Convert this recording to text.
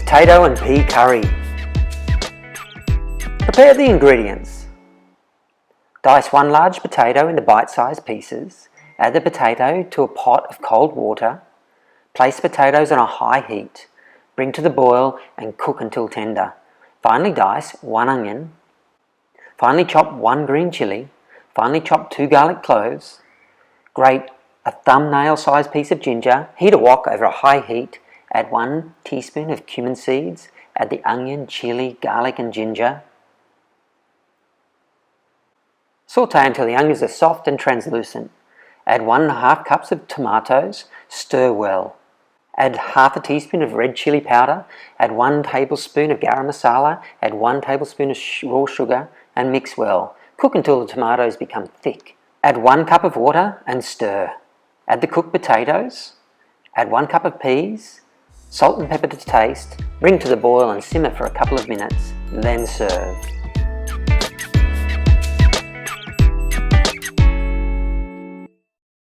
Potato and pea curry. Prepare the ingredients. Dice one large potato into bite-sized pieces. Add the potato to a pot of cold water. Place potatoes on a high heat. Bring to the boil and cook until tender. Finely dice one onion. Finely chop one green chilli. Finely chop 2 garlic cloves. Grate a thumbnail-sized piece of ginger. Heat a wok over a high heat. Add 1 teaspoon of cumin seeds. Add the onion, chilli, garlic and ginger. Saute until the onions are soft and translucent. Add 1½ cups of tomatoes. Stir well. Add half a teaspoon of red chili powder. Add 1 tablespoon of garam masala. Add 1 tablespoon of raw sugar and mix well. Cook until the tomatoes become thick. Add 1 cup of water and stir. Add the cooked potatoes. Add 1 cup of peas. Salt and pepper to taste. Bring to the boil and simmer for a couple of minutes. Then serve.